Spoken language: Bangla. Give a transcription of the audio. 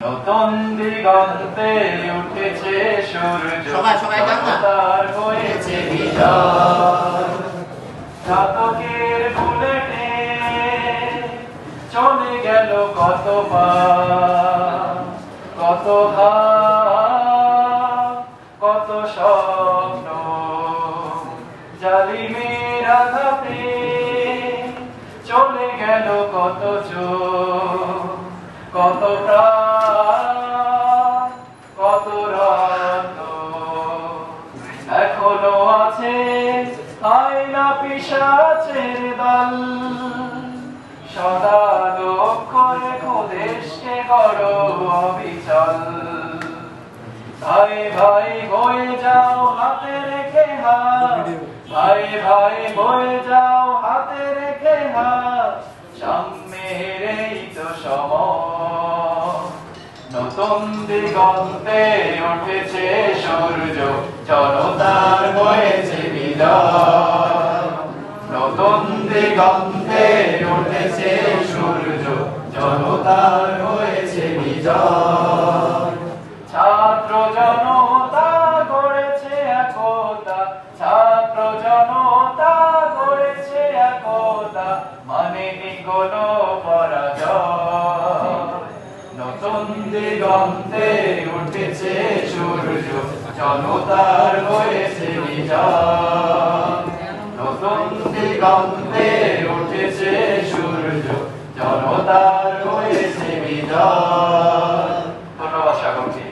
নতুন দিগন্তে উঠেছে সূর্য, তার হয়েছে বিজয়। ঘাতকের বুলেটে চলে গেল কত পা, কত কত স্বপ্ন, জালিমের আঘাতে চলে গেল কত চোখ, কত প্রাণ, কত রক্ত। এখনো আছে আয়না পিশাচের দল, সদা লক্ষ্য রেখো দেশকে করো অবিচল। ভাই ভাই বয়ে যাও হাতে রেখে হাত, ভাই ভাই বয়ে যাও হাতে রেখে হাত, সাম্যের এই তো সময়। নতুন দিগন্তে উঠেছে সূর্য, জনতার হয়েছে বিজয়। নতুন দিগন্তে উঠেছে সূর্য, জনতার হয়েছে বিজয়। ছাত্র জনতা গড়েছে একতা, ছাত্র জনতা গড়েছে একতা, মানেনি কোনো পরাজয়। নতুন দিগন্তে উঠেছে সূর্য, জনতার হয়েছে বিজয়। নতুন দিগন্তে উঠেছে সূর্য, জনতার হয়েছে বিজয়। ধন্যবাদ সকলকে।